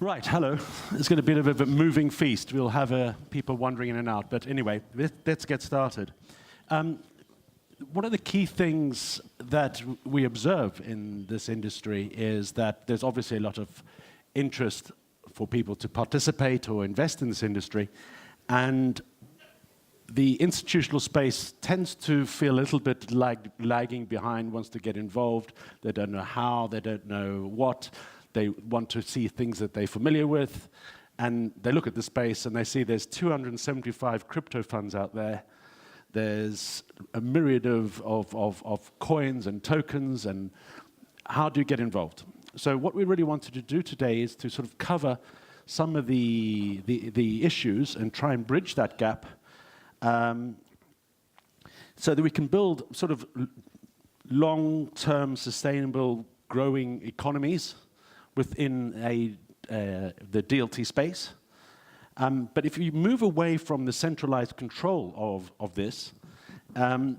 Right, hello. It's going to be a bit of a moving feast. We'll have people wandering in and out. But anyway, let's get started. One of the key things that we observe in this industry is that there's obviously a lot of interest for people to participate or invest in this industry. And the institutional space tends to feel a little bit lagging behind, wants to get involved. They don't know how, they don't know what. They want to see things that they're familiar with. And they look at the space and they see there's 275 crypto funds out there. There's a myriad of coins and tokens, and how do you get involved? So what we really wanted to do today is to sort of cover some of the issues and try and bridge that gap so that we can build sort of long-term, sustainable, growing economies within the DLT space. But if you move away from the centralized control of this, and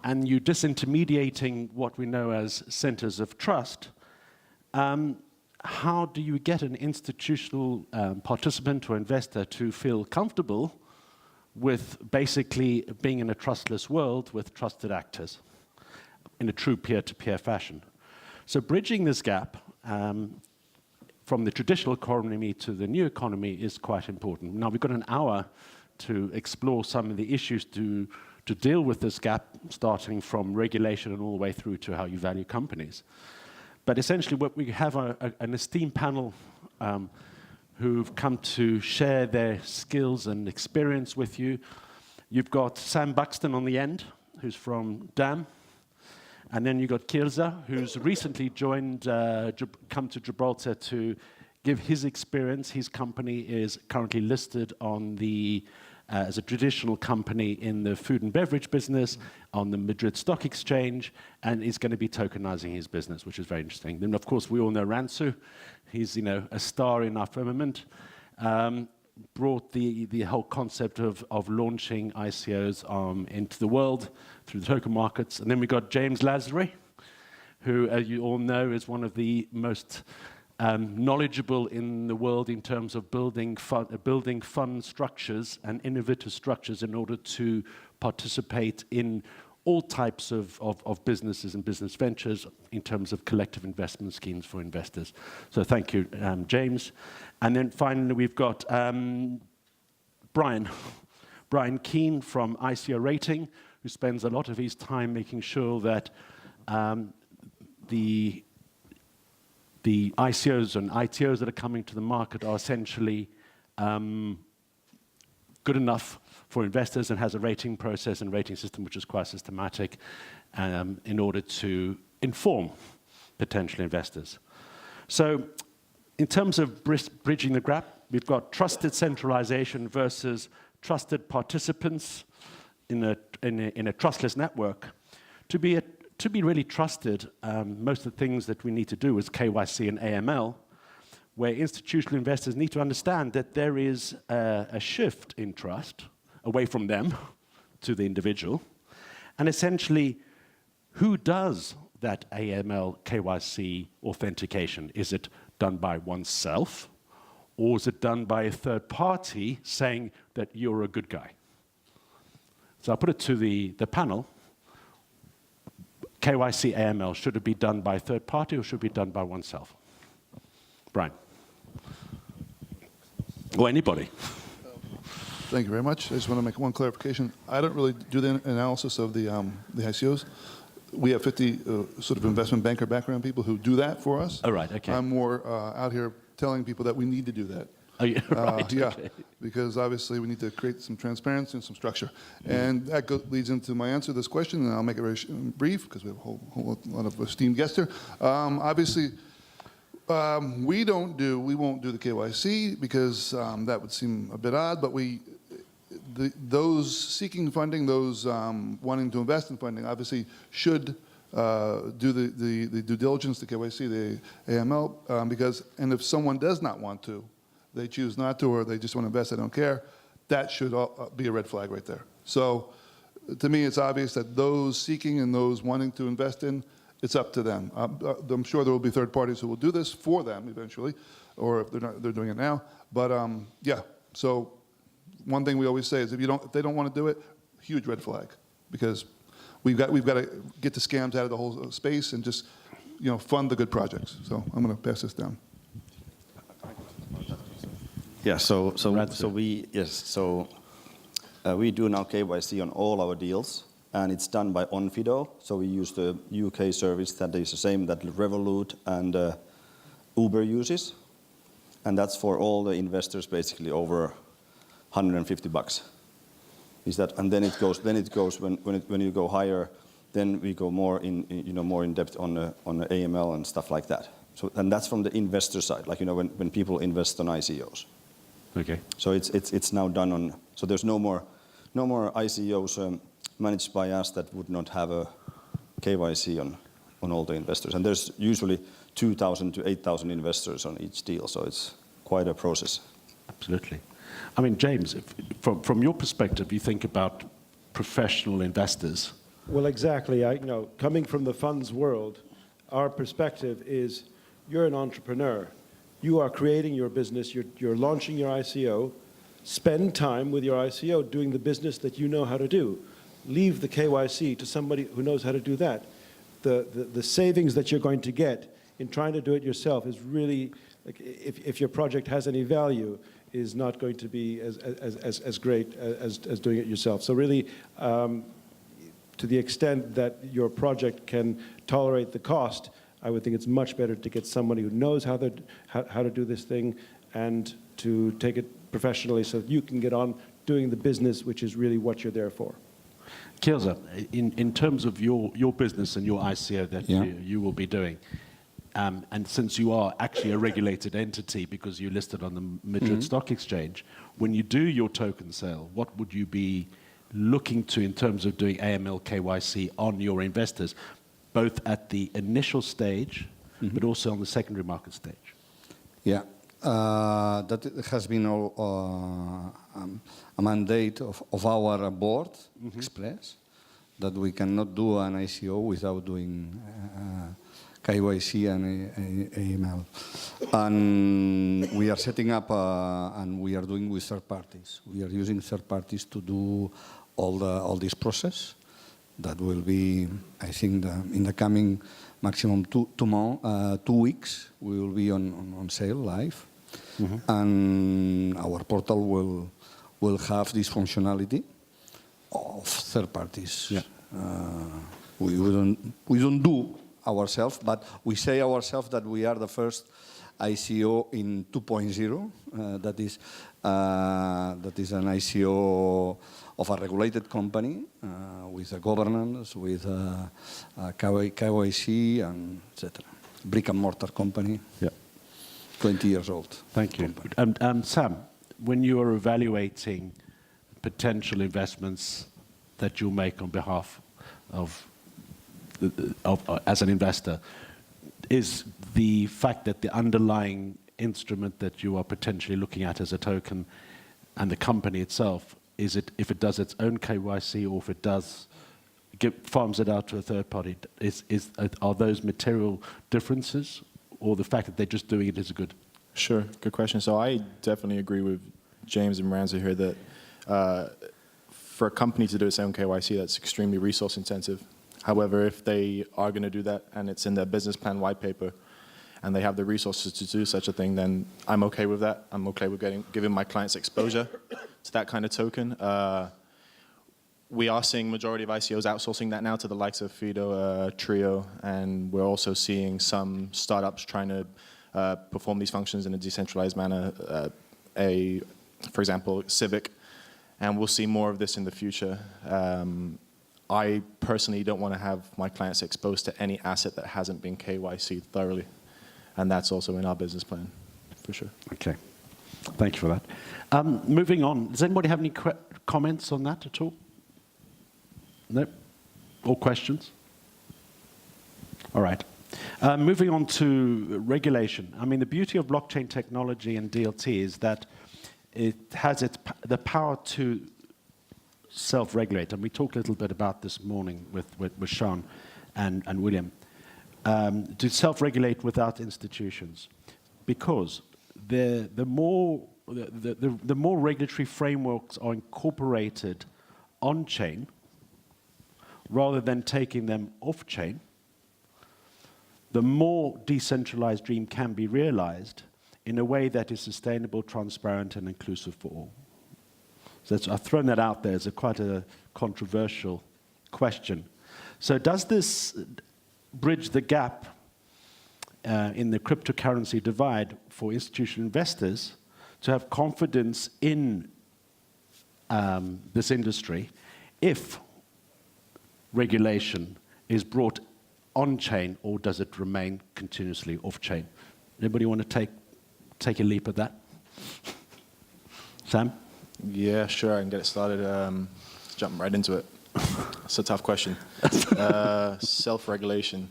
you're disintermediating what we know as centers of trust, how do you get an institutional participant or investor to feel comfortable with basically being in a trustless world with trusted actors in a true peer-to-peer fashion? So bridging this gap from the traditional economy to the new economy is quite important. Now, we've got an hour to explore some of the issues to deal with this gap, starting from regulation and all the way through to how you value companies. But essentially, what we have an esteemed panel who've come to share their skills and experience with you. You've got Sam Buxton on the end, who's from DAM. And then you've got Kirza, who's recently joined, come to Gibraltar to give his experience. His company is currently listed on as a traditional company in the food and beverage business on the Madrid Stock Exchange, and is going to be tokenizing his business, which is very interesting. Then, of course, we all know Ransu. He's, a star in our firmament. Brought the whole concept of launching ICOs into the world through the token markets. And then we got James Lazary, who, as you all know, is one of the most knowledgeable in the world in terms of building fund structures and innovative structures in order to participate in all types of businesses and business ventures in terms of collective investment schemes for investors. So thank you, James. And then finally, we've got Brian Keane from ICO Rating, who spends a lot of his time making sure that the ICOs and ITOs that are coming to the market are essentially good enough for investors, and has a rating process and rating system which is quite systematic in order to inform potential investors. So in terms of bridging the gap, we've got trusted centralization versus trusted participants in a trustless network. To be really trusted, most of the things that we need to do is KYC and AML, where institutional investors need to understand that there is a shift in trust away from them to the individual. And essentially, who does that AML KYC authentication? Is it done by oneself, or is it done by a third party saying that you're a good guy? So I'll put it to the panel. KYC AML, should it be done by a third party or should it be done by oneself? Brian. Or anybody. Thank you very much. I just want to make one clarification. I don't really do the analysis of the ICOs. We have 50 sort of investment banker background people who do that for us. Oh, right, okay. I'm more out here telling people that we need to do that. Oh, yeah, right, yeah, okay. because obviously we need to create some transparency and some structure. And that leads into my answer to this question, and I'll make it very brief because we have a whole lot of esteemed guests here. Obviously, we won't do the KYC because that would seem a bit odd, but those seeking funding, those wanting to invest in funding, obviously should do the due diligence, the KYC, the AML, because, and if someone does not want to, they choose not to, or they just want to invest, they don't care, that should be a red flag right there. So to me, it's obvious that those seeking and those wanting to invest in, it's up to them. I'm sure there will be third parties who will do this for them eventually, or if they're doing it now. But yeah, so one thing we always say is if they don't want to do it, huge red flag, because we've got to get the scams out of the whole space and just fund the good projects. So I'm going to pass this down. Yeah. We do now KYC on all our deals, and it's done by Onfido. So we use the UK service that is the same that Revolut and Uber uses, and that's for all the investors basically over $150. Is that? And then it goes when you go higher, then we go more in depth on the AML and stuff like that. So and that's from the investor side, like when people invest on ICOs. Okay. So it's now done on. So there's no more ICOs managed by us that would not have a KYC on all the investors. And there's usually 2,000 to 8,000 investors on each deal, so it's quite a process. Absolutely. I mean, James, from your perspective, you think about professional investors. Well, exactly. Coming from the funds world, our perspective is you're an entrepreneur. You are creating your business. You're launching your ICO. Spend time with your ICO doing the business that you know how to do. Leave the KYC to somebody who knows how to do that. The savings that you're going to get in trying to do it yourself is really, like, if your project has any value, is not going to be as great as doing it yourself. So really, to the extent that your project can tolerate the cost, I would think it's much better to get somebody who knows how to do this thing and to take it professionally so that you can get on doing the business, which is really what you're there for. Kielza, in terms of your business and your ICO that you will be doing, and since you are actually a regulated entity because you're listed on the Madrid Stock Exchange, when you do your token sale, what would you be looking to in terms of doing AML KYC on your investors, both at the initial stage, but also on the secondary market stage? Yeah, that has been a mandate of our board, Express, that we cannot do an ICO without doing KYC and AML. And we are setting up, and we are doing with third parties. We are using third parties to do all this process. That will be, I think, in the coming maximum 2 weeks, we will be on sale live. And our portal will have this functionality of third parties. Yeah. We don't do ourselves, but we say ourselves that we are the first ICO in 2.0. That is an ICO of a regulated company with a governance, with KYC, and etc. Brick and mortar company. Yeah. 20 years old. Thank you. Sam, when you are evaluating potential investments that you'll make on behalf of as an investor, is the fact that the underlying instrument that you are potentially looking at as a token and the company itself, is it, if it does its own KYC or if it does farms it out to a third party, are those material differences, or the fact that they're just doing it is good? Sure, good question. So I definitely agree with James and Miranza here that for a company to do its own KYC, that's extremely resource intensive. However, if they are going to do that and it's in their business plan white paper and they have the resources to do such a thing, then I'm okay with that. I'm okay with giving my clients exposure to that kind of token. We are seeing majority of ICOs outsourcing that now to the likes of Fido, Trio, and we're also seeing some startups trying to perform these functions in a decentralized manner, for example, Civic, and we'll see more of this in the future. I personally don't want to have my clients exposed to any asset that hasn't been KYC'd thoroughly, and that's also in our business plan, for sure. Okay, thank you for that. Moving on, does anybody have any comments on that at all? No? Or questions? All right. Moving on to regulation. I mean, the beauty of blockchain technology and DLT is that it has the power to self-regulate. And we talked a little bit about this morning with Sean and William. To self-regulate without institutions. Because the more regulatory frameworks are incorporated on-chain, rather than taking them off-chain, the more decentralized dream can be realized in a way that is sustainable, transparent, and inclusive for all. So I've thrown that out there as quite a controversial question. So does this bridge the gap in the cryptocurrency divide for institutional investors to have confidence in this industry if regulation is brought on-chain, or does it remain continuously off-chain? Anybody want to take a leap at that? Sam? Yeah, sure, I can get it started. Let's jump right into it. It's a tough question. Self-regulation.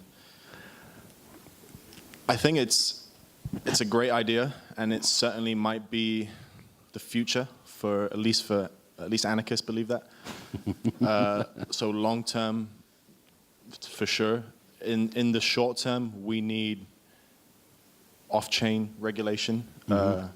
I think it's a great idea, and it certainly might be the future for at least anarchists believe that. So long term, for sure. In the short term, we need off-chain regulation. I'm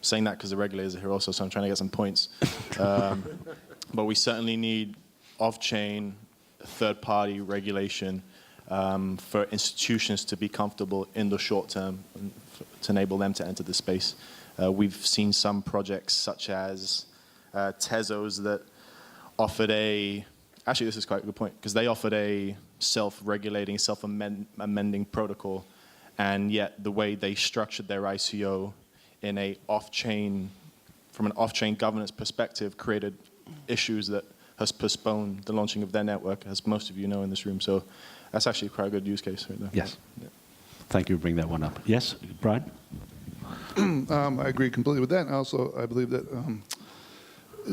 saying that because the regulators are here also, so I'm trying to get some points. But we certainly need off-chain, third-party regulation for institutions to be comfortable in the short term and to enable them to enter the space. We've seen some projects such as Tezos that offered actually this is quite a good point, because they offered a self-regulating, self-amending protocol, and yet the way they structured their ICO in from an off-chain governance perspective created issues that has postponed the launching of their network, as most of you know in this room. So that's actually quite a good use case right there. Yes. Yeah. Thank you for bringing that one up. Yes, Brian? I agree completely with that. And also, I believe that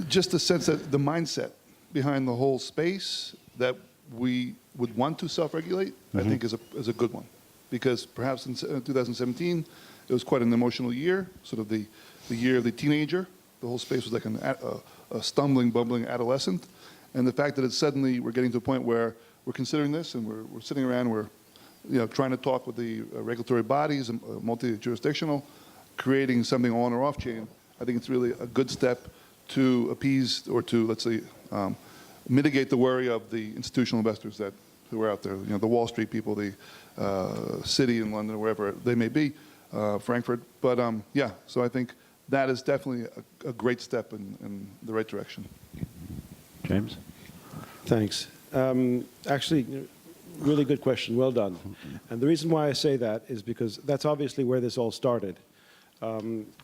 just the sense that the mindset behind the whole space that we would want to self-regulate, I think is a good one. Because perhaps in 2017, it was quite an emotional year, sort of the year of the teenager. The whole space was like a stumbling, bumbling adolescent. And the fact that we're getting to a point where we're considering this, and we're sitting around, we're trying to talk with the regulatory bodies, multi-jurisdictional, creating something on or off chain. I think it's really a good step to appease, or to, let's say, mitigate the worry of the institutional investors who are out there, the Wall Street people, the city in London, or wherever they may be, Frankfurt. But yeah, so I think that is definitely a great step in the right direction. James? Thanks. Actually, really good question. Well done. And the reason why I say that is because that's obviously where this all started,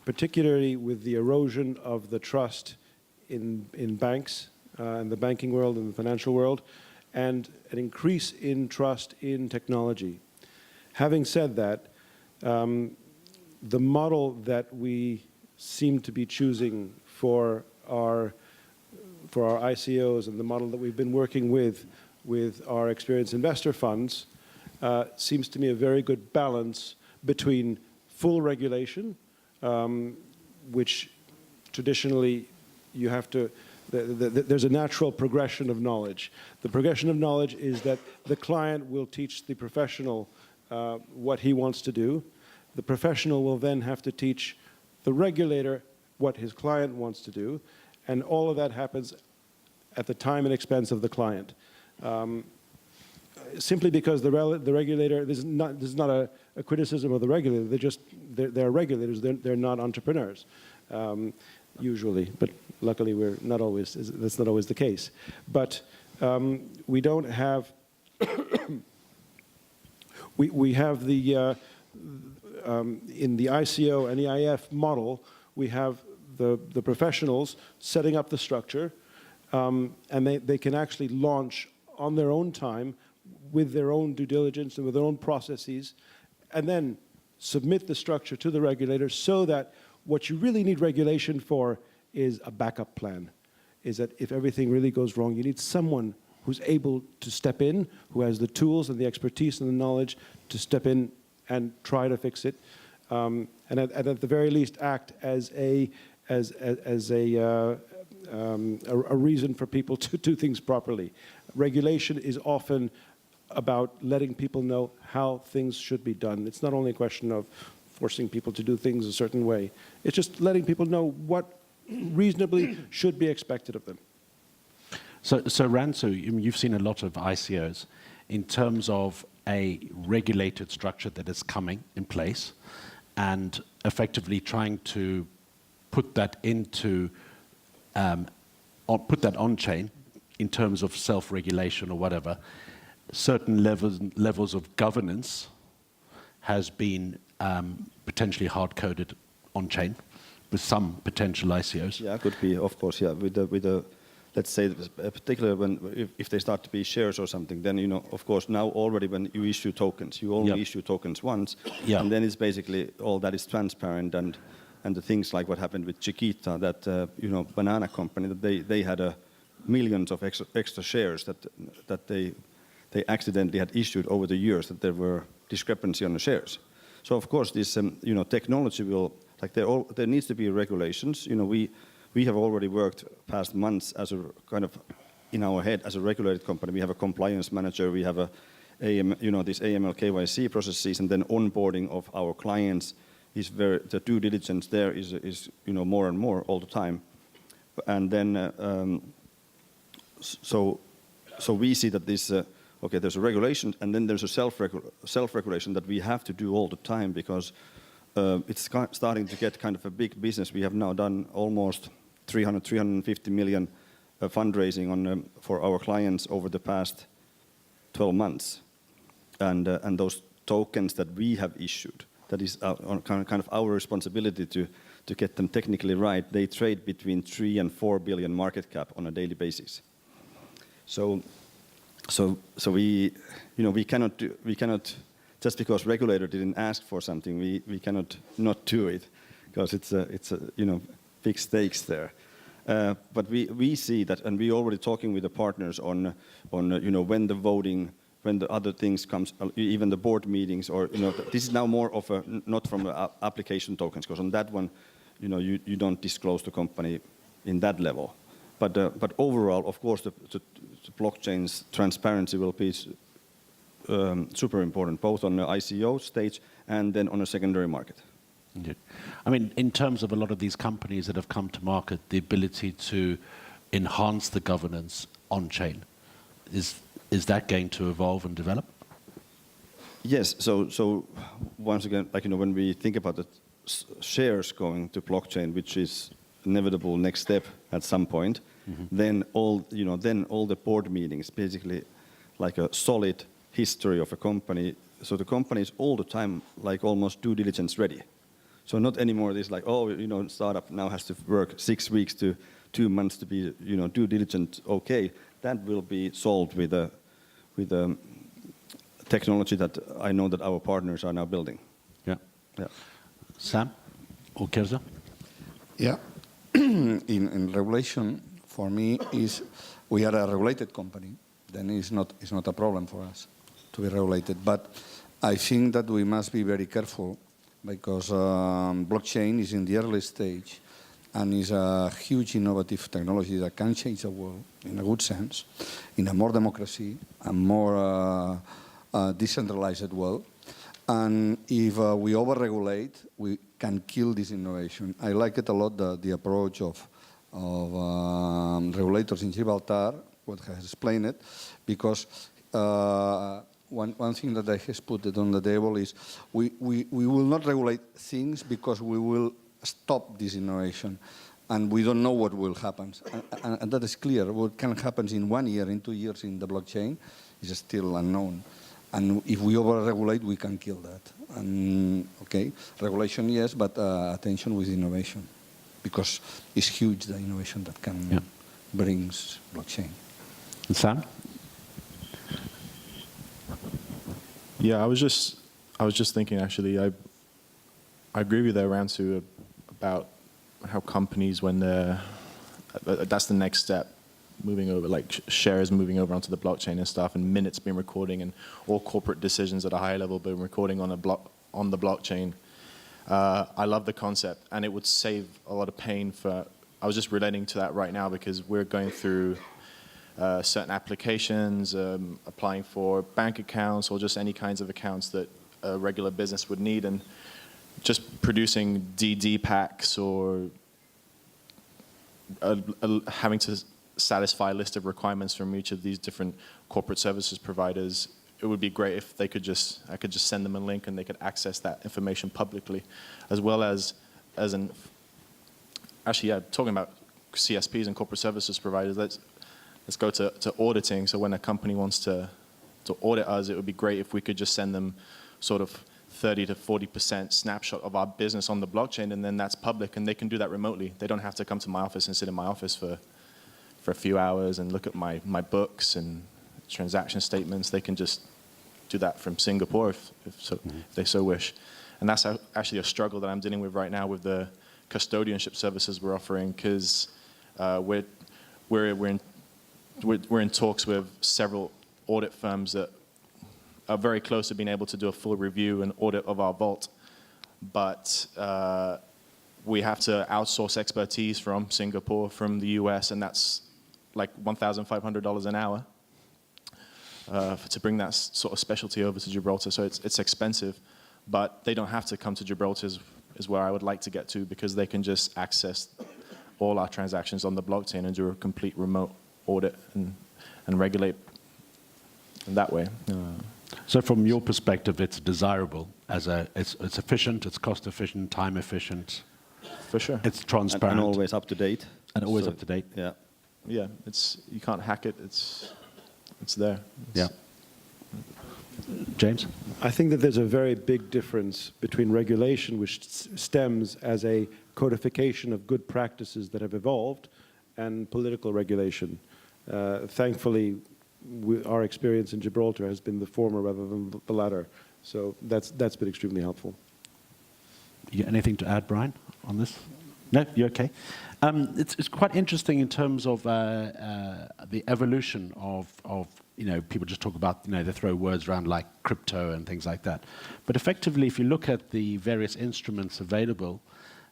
particularly with the erosion of the trust in banks, in the banking world, in the financial world, and an increase in trust in technology. Having said that, the model that we seem to be choosing for our ICOs, and the model that we've been working with our experienced investor funds, seems to me a very good balance between full regulation, which traditionally you have to, there's a natural progression of knowledge. The progression of knowledge is that the client will teach the professional what he wants to do. The professional will then have to teach the regulator what his client wants to do, and all of that happens at the time and expense of the client. Simply because the regulator, this is not a criticism of the regulator, they're regulators, they're not entrepreneurs, usually, but luckily that's not always the case. But we don't have, we have the, in the ICO and EIF model, we have the professionals setting up the structure, and they can actually launch on their own time with their own due diligence and with their own processes, and then submit the structure to the regulator, so that what you really need regulation for is a backup plan. Is that if everything really goes wrong, you need someone who's able to step in, who has the tools and the expertise and the knowledge to step in and try to fix it, and at the very least act as a reason for people to do things properly. Regulation is often about letting people know how things should be done. It's not only a question of forcing people to do things a certain way. It's just letting people know what reasonably should be expected of them. So Ransu, you've seen a lot of ICOs in terms of a regulated structure that is coming in place and effectively trying to put that into, put that on chain in terms of self-regulation or whatever. Certain levels of governance has been potentially hard-coded on chain with some potential ICOs. Yeah, could be, of course, yeah. With the let's say, particularly when if they start to be shares or something, then of course, now already when you issue tokens, you only issue tokens once, and then it's basically all that is transparent and the things like what happened with Chiquita, that banana company, that they had millions of extra shares that they accidentally had issued over the years, that there were discrepancy on the shares. So of course, this technology will, like there needs to be regulations. We have already worked past months as a kind of in our head as a regulated company. We have a compliance manager. We have this AML KYC processes, and then onboarding of our clients is the due diligence there is more and more all the time. And then so we see that this okay, there's a regulation, and then there's a self-regulation that we have to do all the time, because it's starting to get kind of a big business. We have now done almost 350 million fundraising for our clients over the past 12 months. And those tokens that we have issued, that is kind of our responsibility to get them technically right. They trade between 3 and 4 billion market cap on a daily basis. So we cannot just because regulator didn't ask for something, we cannot not do it, because it's big stakes there. But we see that, and we're already talking with the partners on when the voting, when the other things comes, even the board meetings, or this is now more of a not from the application tokens, because on that one, you don't disclose the company in that level. But overall, of course, the blockchain's transparency will be super important, both on the ICO stage and then on a secondary market. Indeed. I mean, in terms of a lot of these companies that have come to market, the ability to enhance the governance on-chain, is that going to evolve and develop? Yes. So once again, like when we think about the shares going to blockchain, which is inevitable next step at some point, then all the board meetings, basically like a solid history of a company. So the company is all the time like almost due diligence ready. So not anymore this like, startup now has to work 6 weeks to 2 months to be due diligent. Okay, that will be solved with a technology that I know that our partners are now building. Yeah. Yeah. Sam or Kirza? Yeah. In regulation, for me, is we are a regulated company. Then it's not a problem for us to be regulated. But I think that we must be very careful, because blockchain is in the early stage and is a huge innovative technology that can change the world in a good sense, in a more democracy, a more decentralized world. And if we over-regulate, we can kill this innovation. I like it a lot, the approach of regulators in Gibraltar, what has explained it, because one thing that I have put it on the table is we will not regulate things because we will stop this innovation, and we don't know what will happen. And that is clear. What can happen in 1 year, in 2 years in the blockchain is still unknown. And if we over-regulate, we can kill that. And okay, regulation, yes, but attention with innovation, because it's huge, the innovation that can brings blockchain. And Sam? Yeah, I was just thinking, actually, I agree with you there, Ransu, about how companies, when that's the next step, moving over, like shares moving over onto the blockchain and stuff, and minutes being recording, and all corporate decisions at a high level being recording on the blockchain. I love the concept, and it would save a lot of pain for. I was just relating to that right now, because we're going through certain applications, applying for bank accounts or just any kinds of accounts that a regular business would need, and just producing DD packs or having to satisfy a list of requirements from each of these different corporate services providers, it would be great if I could just send them a link and they could access that information publicly, as well as actually, yeah, talking about CSPs and corporate services providers, let's go to auditing. So when a company wants to audit us, it would be great if we could just send them sort of 30 to 40% snapshot of our business on the blockchain, and then that's public, and they can do that remotely. They don't have to come to my office and sit in my office for a few hours and look at my books and transaction statements. They can just do that from Singapore if they so wish. And that's actually a struggle that I'm dealing with right now with the custodianship services we're offering, because we're in talks with several audit firms that are very close to being able to do a full review and audit of our vault, but we have to outsource expertise from Singapore, from the US, and that's like $1,500 an hour to bring that sort of specialty over to Gibraltar. So it's expensive, but they don't have to come to Gibraltar is where I would like to get to, because they can just access all our transactions on the blockchain and do a complete remote audit and regulate in that way. So from your perspective, it's desirable it's efficient, it's cost efficient, time efficient. For sure. It's transparent. And always up to date. And always up to date. Yeah. Yeah, you can't hack it. It's there. Yeah. James? I think that there's a very big difference between regulation, which stems as a codification of good practices that have evolved, and political regulation. Thankfully, our experience in Gibraltar has been the former rather than the latter. So that's been extremely helpful. You got anything to add, Brian, on this? No, you're okay. It's quite interesting in terms of the evolution of people just talk about, they throw words around like crypto and things like that. But effectively, if you look at the various instruments available,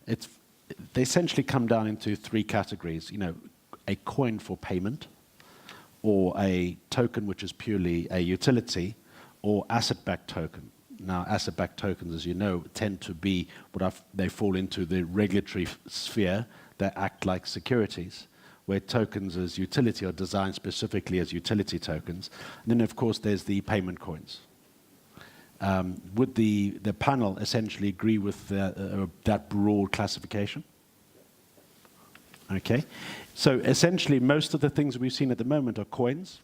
they essentially come down into three categories. A coin for payment, or a token which is purely a utility, or asset-backed token. Now, asset-backed tokens, as you know, tend to be they fall into the regulatory sphere. They act like securities, where tokens as utility are designed specifically as utility tokens. And then, of course, there's the payment coins. Would the panel essentially agree with that broad classification? Okay. So essentially, most of the things we've seen at the moment are coins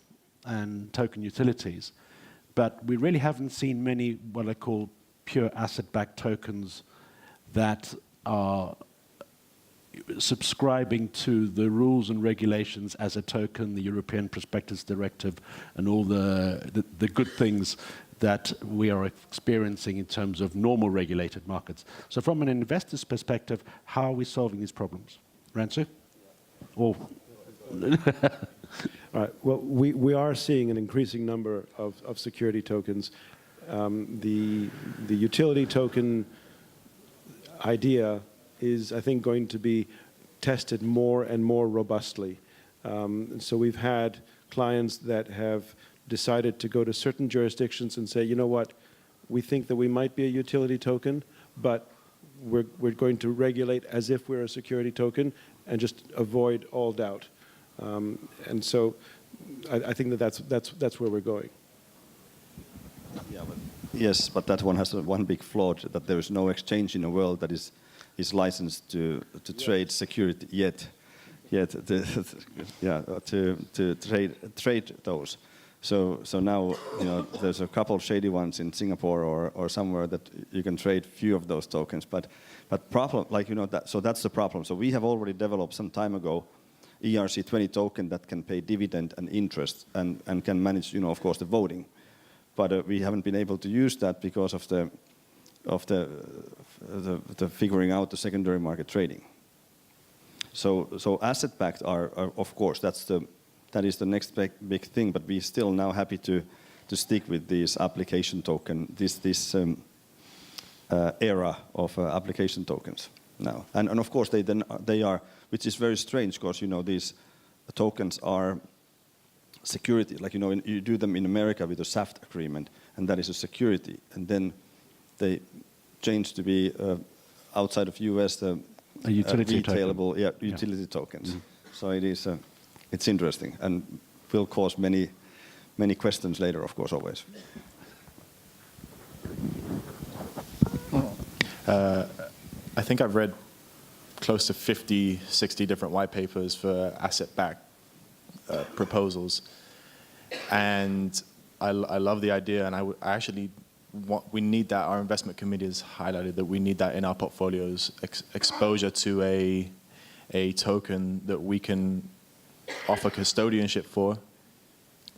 and token utilities. But we really haven't seen many what I call pure asset-backed tokens that are subscribing to the rules and regulations as a token, the European Prospectus Directive, and all the good things that we are experiencing in terms of normal regulated markets. So from an investor's perspective, how are we solving these problems? Ransu? Or All right. Well, we are seeing an increasing number of security tokens. The utility token idea is, I think, going to be tested more and more robustly. So we've had clients that have decided to go to certain jurisdictions and say, you know what, we think that we might be a utility token, but we're going to regulate as if we're a security token and just avoid all doubt. And so I think that's where we're going. Yeah, yes, but that one has one big flaw, that there is no exchange in the world that is licensed to trade security yet to trade those. So now there's a couple of shady ones in Singapore or somewhere that you can trade few of those tokens. But problem, so that's the problem. So we have already developed some time ago ERC20 token that can pay dividend and interest and can manage, of course, the voting. But we haven't been able to use that because of the figuring out the secondary market trading. So asset-backed are, of course, that is the next big thing. But we're still now happy to stick with this application token, this era of application tokens now. And of course they are, which is very strange because these tokens are security. Like you do them in America with a SAFT agreement, and that is a security. And then changed to be outside of US the A utility token. retailable utility tokens. So it is it's interesting and will cause many questions later, of course, always. I think I've read close to 50, 60 different white papers for asset-backed proposals. And I love the idea, and I actually we need that. Our investment committee has highlighted that we need that in our portfolios, exposure to a token that we can offer custodianship for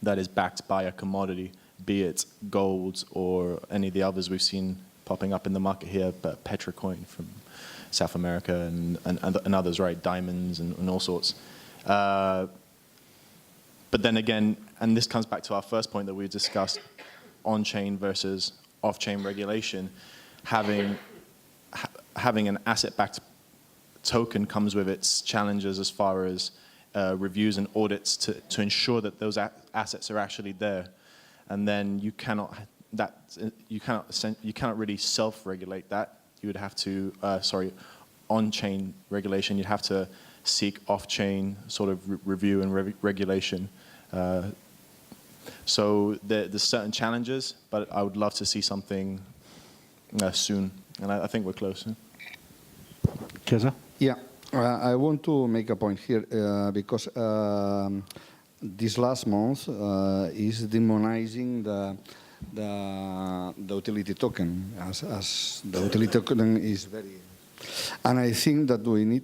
that is backed by a commodity, be it gold or any of the others we've seen popping up in the market here, but Petrocoin from South America and others, right? Diamonds and all sorts. But then again, and this comes back to our first point that we discussed, on-chain versus off-chain regulation, having an asset-backed token comes with its challenges as far as reviews and audits to ensure that those assets are actually there, and then you cannot really self-regulate that. You would have to on-chain regulation. You'd have to seek off-chain sort of review and regulation. So there's certain challenges, but I would love to see something soon, and I think we're close. Keza? Yeah, I want to make a point here because this last month is demonizing the utility token as the utility token is very, and I think that we need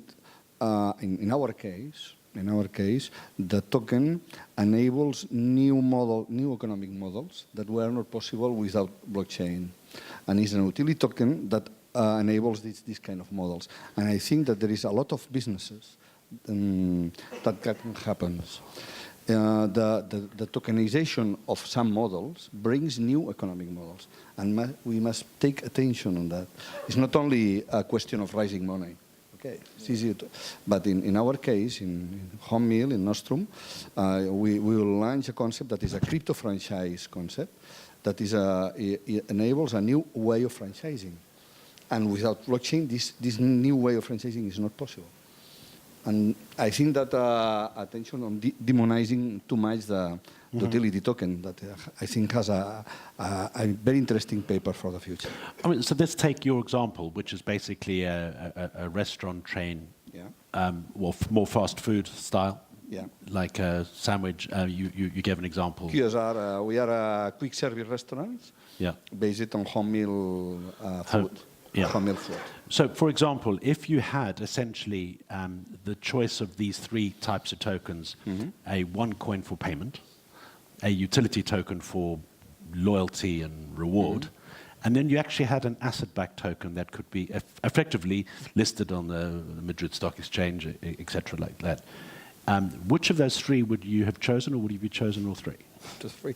in our case, the token enables new economic models that were not possible without blockchain, and it's an utility token that enables these kind of models. And I think that there is a lot of businesses that can happen. The tokenization of some models brings new economic models, and we must take attention on that. It's not only a question of raising money. Okay, it's easy but in our case, in Home Mill, in Nostrum, we will launch a concept that is a crypto franchise concept that is it enables a new way of franchising. And without blockchain, this new way of franchising is not possible. And I think that attention on demonizing too much the utility token that I think has a very interesting paper for the future. I mean, so let's take your example, which is basically a restaurant chain, well, more fast food style, like a sandwich. You gave an example. QSR, we are a quick service restaurant based on home meal food. Home meal food. So, for example, if you had essentially the choice of these three types of tokens, a one coin for payment, a utility token for loyalty and reward, and then you actually had an asset-backed token that could be effectively listed on the Madrid Stock Exchange, etc., like that. Which of those three would you have chosen, or would you have chosen all three? The three.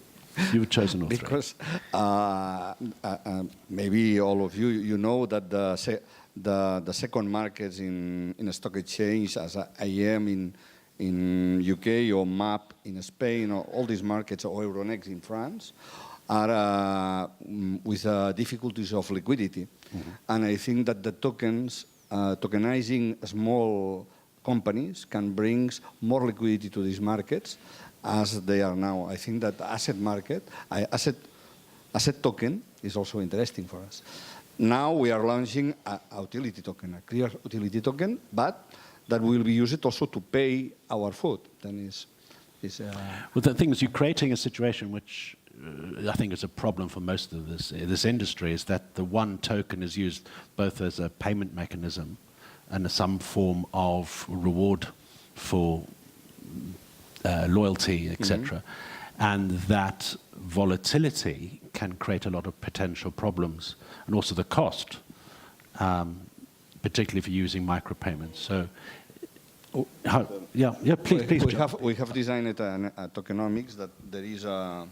You would chosen all three. Because maybe all of you know that the second markets in a stock exchange, as IM in UK or MAP in Spain, or all these markets, or Euronext in France, are with difficulties of liquidity. And I think that the tokens, tokenizing small companies can bring more liquidity to these markets as they are now. I think that asset token is also interesting for us. Now we are launching a utility token, a clear utility token, but that will be used also to pay our food. Then well, the thing is, you're creating a situation which I think is a problem for most of this industry, is that the one token is used both as a payment mechanism and some form of reward for loyalty, etc. And that volatility can create a lot of potential problems, and also the cost, particularly if you're using micropayments. So, please. We have designed a tokenomics that there is a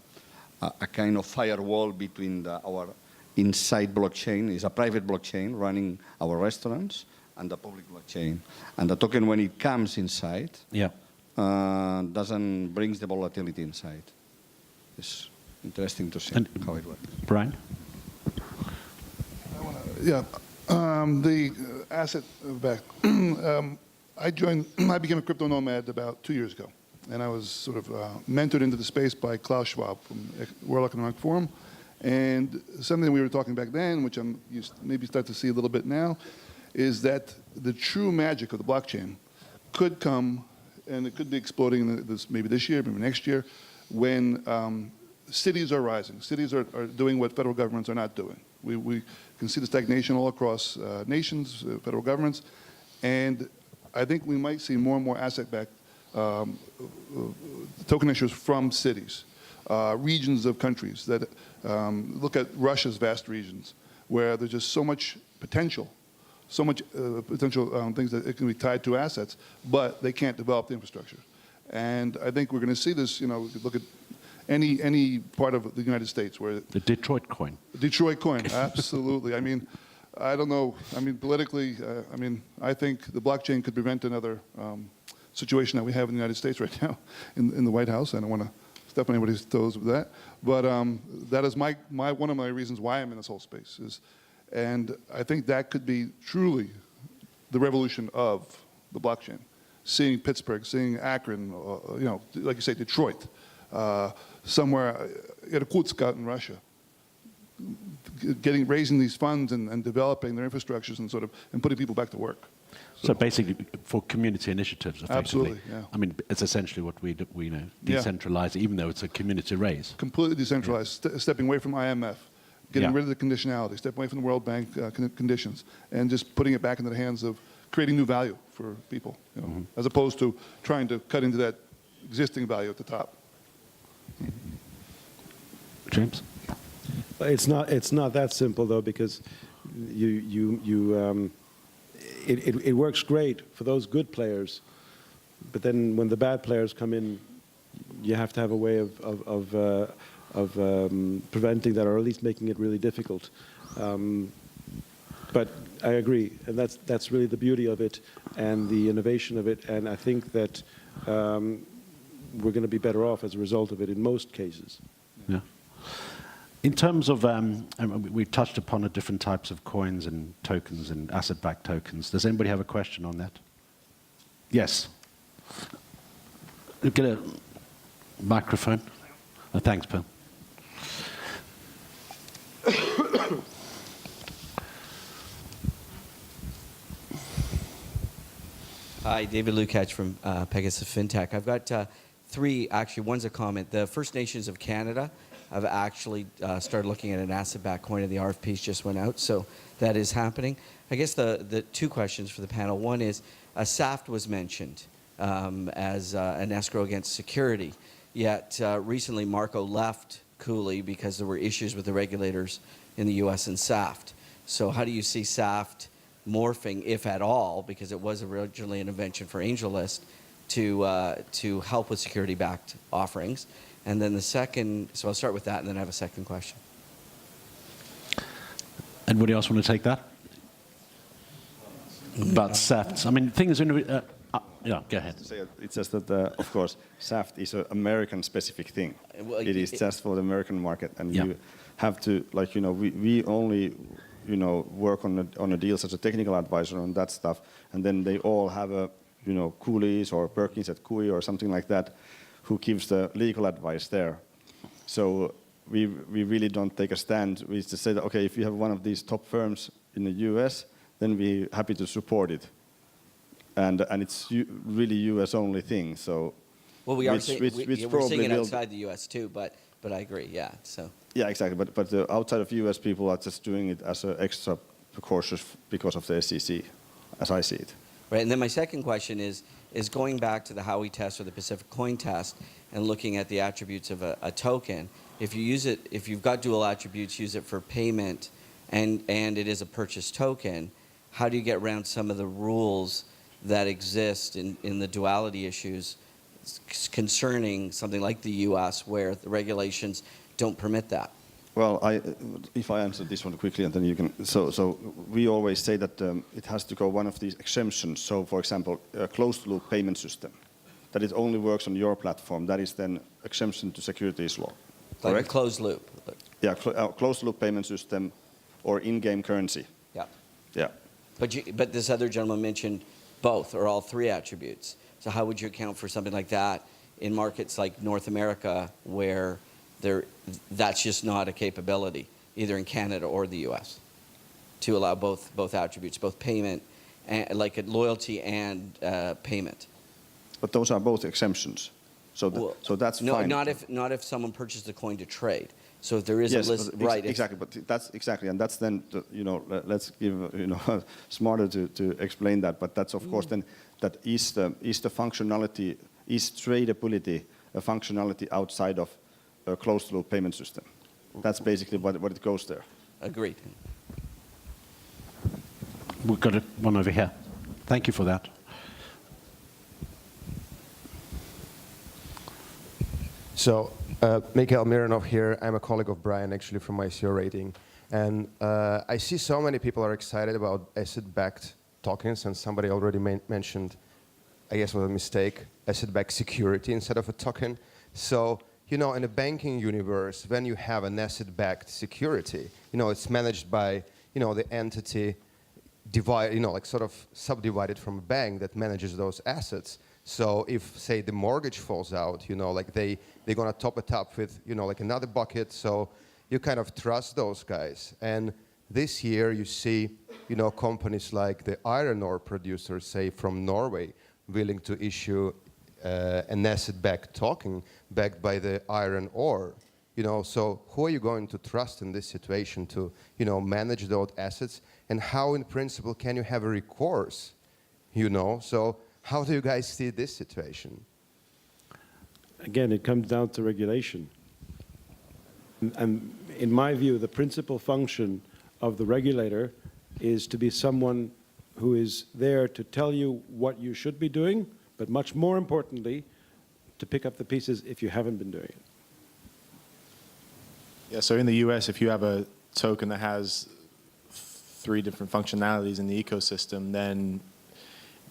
kind of firewall between our inside blockchain, is a private blockchain running our restaurants, and the public blockchain. And the token, when it comes inside, doesn't bring the volatility inside. It's interesting to see how it works. Brian? Yeah, the asset back. I became a crypto nomad about 2 years ago, and I was sort of mentored into the space by Klaus Schwab from World Economic Forum. And something we were talking back then, which you maybe start to see a little bit now, is that the true magic of the blockchain could come, and it could be exploding maybe this year, maybe next year, when cities are rising. Cities are doing what federal governments are not doing. We can see the stagnation all across nations, federal governments, and I think we might see more and more asset-backed token issues from cities, regions of countries that look at Russia's vast regions, where there's just so much potential, things that it can be tied to assets, but they can't develop the infrastructure. And I think we're going to see this. You know, we could look at any part of the United States where The Detroit coin. Detroit coin, absolutely. I mean, I don't know. I mean, politically, I think the blockchain could prevent another situation that we have in the United States right now in the White House. I don't want to step on anybody's toes with that, but that is one of my reasons why I'm in this whole space. And I think that could be truly the revolution of the blockchain. Seeing Pittsburgh, seeing Akron, you know, like you say, Detroit, somewhere, Irkutsk out in Russia, raising these funds and developing their infrastructures and putting people back to work. So basically, for community initiatives, effectively. Absolutely, yeah. I mean, it's essentially what we know, Yeah. decentralize, even though it's a community raise. Completely decentralized, stepping away from IMF, getting Yeah. rid of the conditionality, stepping away from the World Bank conditions, and just putting it back into the hands of creating new value for people, you know, as opposed to trying to cut into that existing value at the top. James? It's not that simple though, because it works great for those good players, but then when the bad players come in, you have to have a way of preventing that, or at least making it really difficult. But I agree, and that's really the beauty of it and the innovation of it, and I think that we're going to be better off as a result of it in most cases. Yeah. In terms of, we touched upon the different types of coins and tokens and asset-backed tokens. Does anybody have a question on that? Yes. Get a microphone. Oh, thanks, Bill. Hi, David Lukács from Pegasus Fintech. I've got three, actually, one's a comment. The First Nations of Canada have actually started looking at an asset-backed coin, and the RFPs just went out, so that is happening. I guess the two questions for the panel. One is, SAFT was mentioned as an escrow against security, yet recently Marco left Cooley because there were issues with the regulators in the US and SAFT. So how do you see SAFT morphing, if at all, because it was originally an invention for AngelList, to help with security-backed offerings? And then the second, so I'll start with that, and then I have a second question. Anybody else want to take that? About SAFTs. I mean, the thing is, yeah, go ahead. It's just that, of course, SAFT is an American-specific thing. Well, it is just for the American market, and Yeah. you have to, like, you know, we only, you know, work on a deals as a technical advisor on that stuff, and then they all have a, you know, Coolies or Perkins at Cooey or something like that, who gives the legal advice there. So we really don't take a stand. We just say that, okay, if you have one of these top firms in the US, then we're happy to support it. And it's really US only thing. So Well, we are which seeing, we're seeing it outside the US too, but I agree, yeah. So yeah, exactly. But the outside of US people are just doing it as an extra cautious because of the SEC, as I see it. right, and then my second question is going back to the Howey test or the Pacific Coin test and looking at the attributes of a token. If you use it, if you've got dual attributes, use it for payment, and it is a purchase token, how do you get around some of the rules that exist in the duality issues concerning something like the US, where the regulations don't permit that? Well, if I answer this one quickly, and then you can. So we always say that it has to go one of these exemptions. So, for example, a closed-loop payment system, that it only works on your platform. That is then exemption to securities law. Like Correct? a closed loop. Yeah, closed-loop payment system or in-game currency. Yeah. But this other gentleman mentioned both or all three attributes. So how would you account for something like that in markets like North America where that's just not a capability, either in Canada or the U.S., to allow both attributes, both payment, and, like loyalty and payment? But those are both exemptions. So that's no, fine. Not if someone purchased a coin to trade. So if there is Yes, a list, but right? Exactly, but that's exactly, and that's then, let's give, smarter to explain that, but that's of course then, that is the functionality, is tradability a functionality outside of a closed-loop payment system? That's basically what it goes there. Agreed. We've got one over here. Thank you for that. So, Mikhail Mironov here. I'm a colleague of Brian, actually, from ICO Rating. And I see so many people are excited about asset-backed tokens, and somebody already mentioned, I guess was a mistake, asset-backed security instead of a token. So, in a banking universe, when you have an asset-backed security, it's managed by, the entity sort of subdivided from a bank that manages those assets. So if, say, the mortgage falls out, they're going to top it up with, another bucket. So you kind of trust those guys. And this year you see, companies like the iron ore producers, say, from Norway, willing to issue an asset-backed token backed by the iron ore. So who are you going to trust in this situation to, manage those assets? And how, in principle, can you have a recourse, So how do you guys see this situation? Again, it comes down to regulation. And in my view, the principal function of the regulator is to be someone who is there to tell you what you should be doing, but much more importantly, to pick up the pieces if you haven't been doing it. Yeah, so in the US, if you have a token that has 3 different functionalities in the ecosystem, then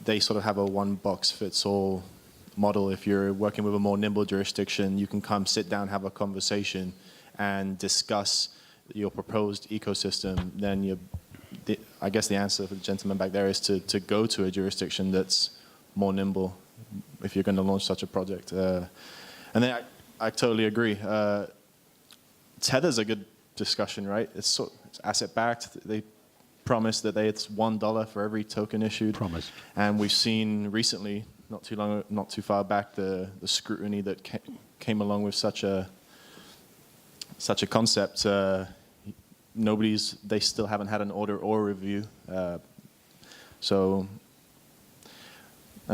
they sort of have a one-box-fits-all model. If you're working with a more nimble jurisdiction, you can come sit down, have a conversation, and discuss your proposed ecosystem. Then I guess the answer for the gentleman back there is to go to a jurisdiction that's more nimble if you're going to launch such a project. And then I totally agree. Tether's a good discussion, right? It's asset-backed. They promised that it's $1 for every token issued. Promised. And we've seen recently, not too far back, the scrutiny that came along with such a concept. They still haven't had an order or review. And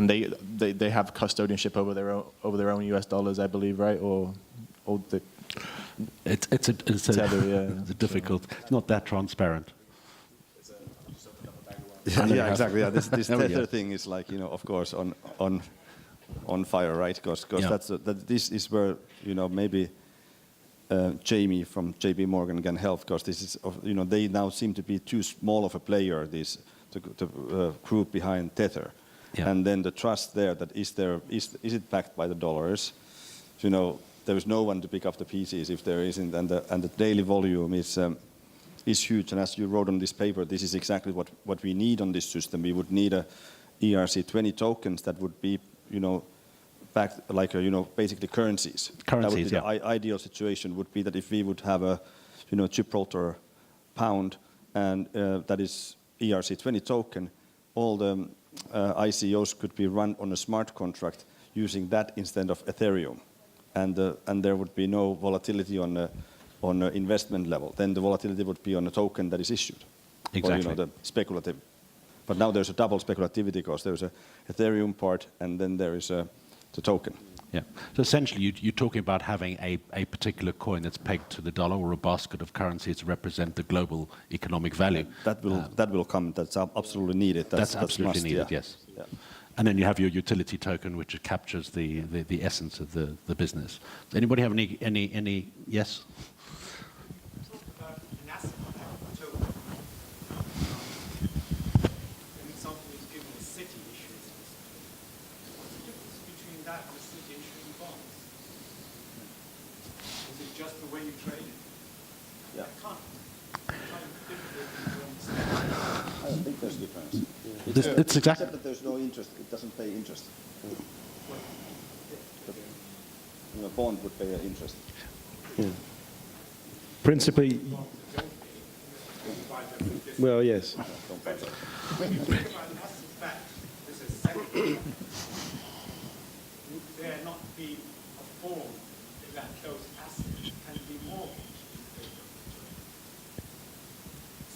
they have custodianship over their own US dollars, I believe, right? It's Tether, yeah. difficult. It's not that transparent. Yeah, exactly. Yeah, this There we go. Tether thing is like, of course, on fire, right? Because this is where, maybe Jamie from JP Morgan can help, because this is, they now seem to be too small of a player, the group behind Tether. Yeah. And then the trust there, that is it backed by the dollars? There is no one to pick up the pieces if there isn't, and the daily volume is huge. And as you wrote on this paper, this is exactly what we need on this system. We would need a ERC20 tokens that would be, backed like, basically currencies. That would be the ideal situation would be that if we would have a, Gibraltar pound, and that is ERC20 token, all the ICOs could be run on a smart contract using that instead of Ethereum. And there would be no volatility on the investment level. Then the volatility would be on a token that is issued. Exactly. Or, the speculative. But now there's a double speculativity, because there's a Ethereum part and then there is the token. Yeah. So essentially, you're talking about having a particular coin that's pegged to the dollar, or a basket of currencies to represent the global economic value. That will come. That's absolutely needed. That's absolutely must, needed. yeah. Yes. Yeah. And then you have your utility token, which captures the essence of the business. Does anybody have any yes? An asset-backed token. An example is given a city issues. What's the difference between that and a city issuing bonds? Is it just the way you trade it? Yeah. I can't difficult to understand. I don't think there's a difference. It's exactly. Except that there's no interest. It doesn't pay interest. A bond would pay interest. Yeah. Principally, well, yes. When you think about an asset back, this is second. Would there not be a form that those assets can be mortgaged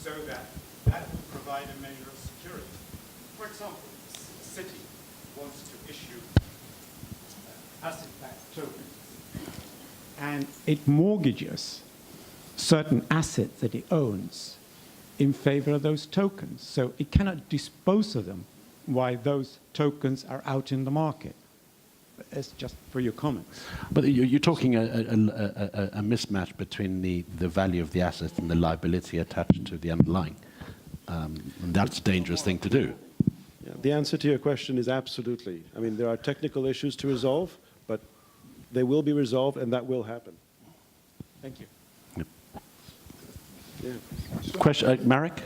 so that would provide a measure of security? For example, the city wants to issue asset-backed tokens, and it mortgages certain assets that it owns in favor of those tokens. So it cannot dispose of them while those tokens are out in the market. It's just for your comments. But you're talking a mismatch between the value of the asset and the liability attached to the underlying. And that's a dangerous thing to do. Yeah, the answer to your question is absolutely. I mean, there are technical issues to resolve, but they will be resolved, and that will happen. Thank you. Yeah. Question, Marek?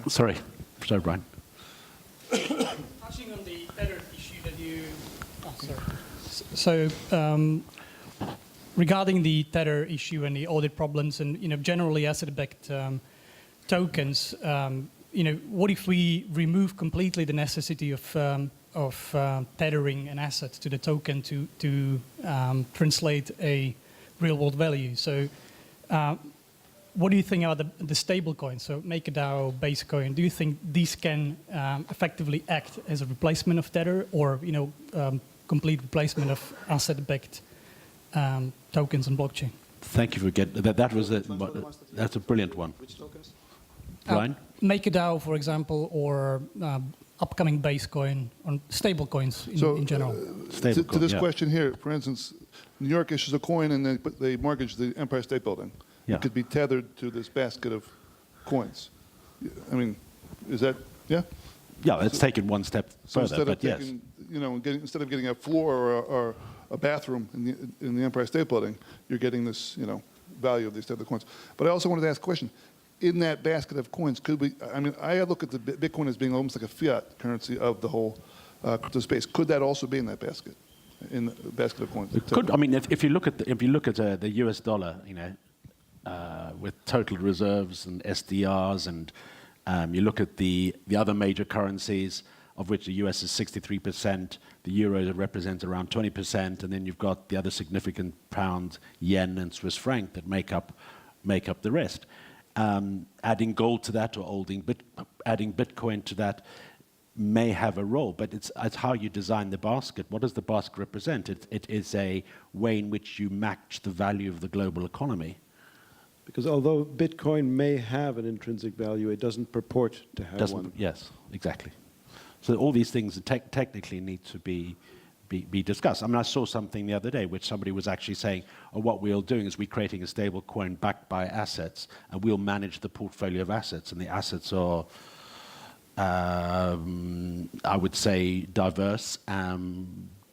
Sorry, Brian. Touching on the tether issue that you, so regarding the tether issue and the audit problems, and generally asset-backed tokens, what if we remove completely the necessity of tethering an asset to the token to translate a real-world value? So. What do you think about the stable coins? So MakerDAO, Basecoin, do you think these can effectively act as a replacement of Tether, or complete replacement of asset-backed tokens on blockchain? Thank you for getting that. That's a brilliant one. Which tokens? Brian? MakerDAO, for example, or upcoming Basecoin, on stable coins in general. To this question here, for instance, New York issues a coin and they mortgage the Empire State Building. Yeah. It could be tethered to this basket of coins. I mean, is that, yeah? Yeah, it's taken one step So further, instead of but yes. taking, instead of getting a floor or a bathroom in the Empire State Building, you're getting this, value of these tethered coins. But I also wanted to ask a question. In that basket of coins, could we, I mean, I look at the Bitcoin as being almost like a fiat currency of the whole crypto space. Could that also be in that basket, in the basket of coins? It could. I mean, if you look at the US dollar, with total reserves and SDRs, and you look at the other major currencies, of which the US is 63%, the euro represents around 20%, and then you've got the other significant pound, yen, and Swiss franc that make up the rest. Adding gold to that, or adding Bitcoin to that may have a role, but it's how you design the basket. What does the basket represent? It is a way in which you match the value of the global economy. Because although Bitcoin may have an intrinsic value, it doesn't purport to have one. Yes, exactly. So all these things technically need to be discussed. I mean, I saw something the other day which somebody was actually saying, oh, what we're doing is we're creating a stable coin backed by assets, and we'll manage the portfolio of assets. And the assets are, I would say, diverse,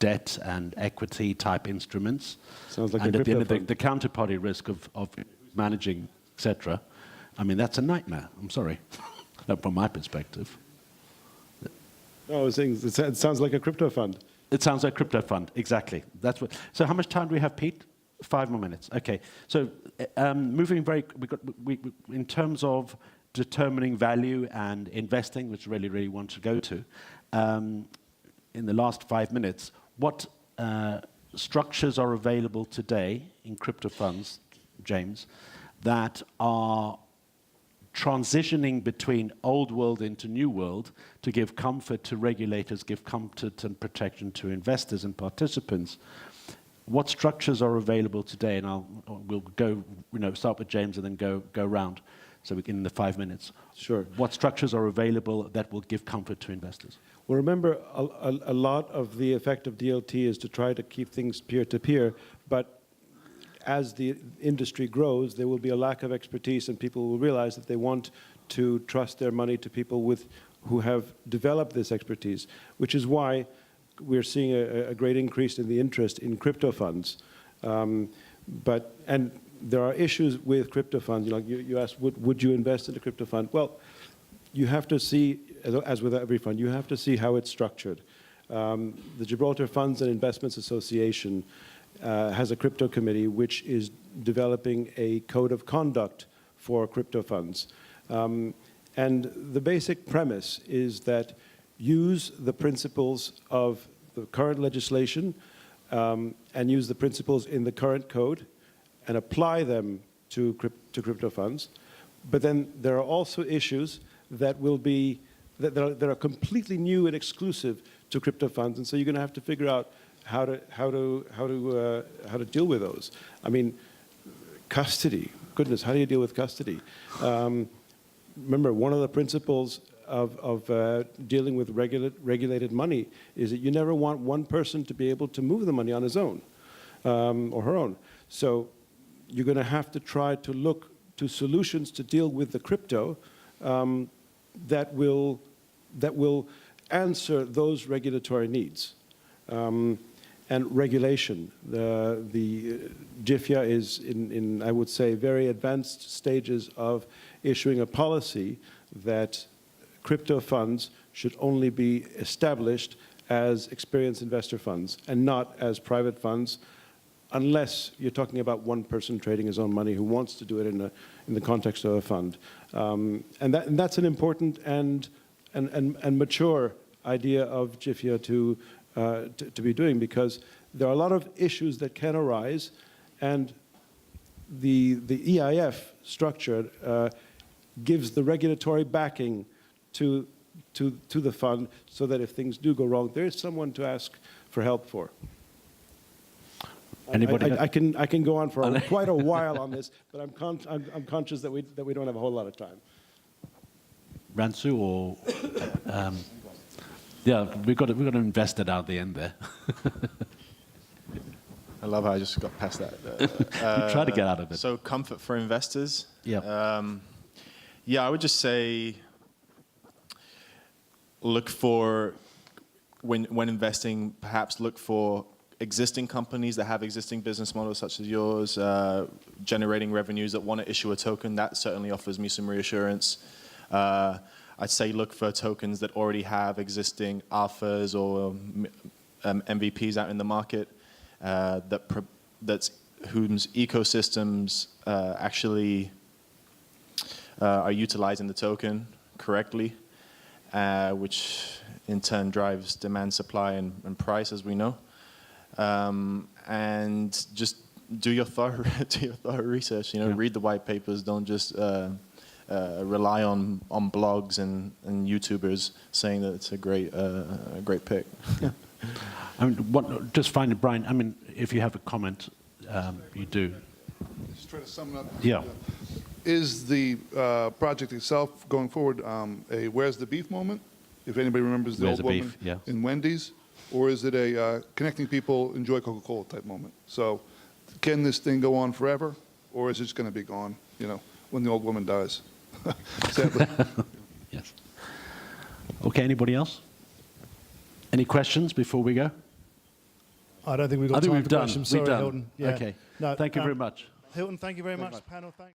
debt and equity type instruments. Sounds like and a at the end of crypto the counterparty risk of managing, etc. I mean, that's a nightmare. I'm sorry, from my perspective. No, I was saying it sounds like a crypto fund. It sounds like a crypto fund, exactly. That's what. So, how much time do we have, Pete? 5 more minutes. Okay. So, moving in terms of determining value and investing, which really want to go to. In the last 5 minutes, what structures are available today in crypto funds, James, that are transitioning between old world into new world to give comfort to regulators, give comfort and protection to investors and participants? What structures are available today? And we'll go, start with James and then go round. So in the 5 minutes. Sure. What structures are available that will give comfort to investors? Well, remember, a lot of the effect of DLT is to try to keep things peer-to-peer, but as the industry grows, there will be a lack of expertise, and people will realize that they want to trust their money to people who have developed this expertise, which is why we're seeing a great increase in the interest in crypto funds. And there are issues with crypto funds. You asked, would you invest in a crypto fund? Well, you have to see, as with every fund, you have to see how it's structured. The Gibraltar Funds and Investments Association has a crypto committee which is developing a code of conduct for crypto funds. And the basic premise is that use the principles of the current legislation and use the principles in the current code and apply them to crypto funds. But then there are also issues that will be that are completely new and exclusive to crypto funds, and so you're going to have to figure out how to deal with those. I mean, custody. Goodness, how do you deal with custody? Remember, one of the principles of dealing with regulated money is that you never want one person to be able to move the money on his own or her own. So you're going to have to try to look to solutions to deal with the crypto that will answer those regulatory needs. And regulation. The GIFIA is in, I would say, very advanced stages of issuing a policy that crypto funds should only be established as experienced investor funds and not as private funds, unless you're talking about one person trading his own money who wants to do it in the context of a fund. And that's an important and mature idea of GIFIA to be doing, because there are a lot of issues that can arise, and the EIF structure gives the regulatory backing to the fund, so that if things do go wrong, there is someone to ask for help for. Anybody? I can go on for quite a while on this, but I'm conscious that we don't have a whole lot of time. Ransu or yeah, we've got to invest it out at the end there. I love how I just got past that. You try to get out of it. So comfort for investors. Yeah. Yeah, I would just say look for, when investing, perhaps look for existing companies that have existing business models such as yours, generating revenues, that want to issue a token. That certainly offers me some reassurance. I'd say look for tokens that already have existing alphas or MVPs out in the market, whose ecosystems actually are utilizing the token correctly, which in turn drives demand, supply, and price, as we know. And just do your thorough research. Read the white papers. Don't just rely on blogs and YouTubers saying that it's a great pick. Yeah. I mean, just finally, Brian. I mean, if you have a comment, you do. Just try to sum it up. Yeah. Is the project itself going forward a "Where's the Beef" moment? If anybody remembers the Where's old the woman beef? Yeah. in Wendy's, or is it a connecting people, enjoy Coca-Cola type moment? So, can this thing go on forever, or is it just going to be gone? When the old woman dies. Sadly. Yes. Okay. Anybody else? Any questions before we go? I don't think we've got I think time we've for done. questions. We've Sorry, done. Hilton. Yeah. Okay. No, thank you very much. Hilton, thank you very much. Panel, thank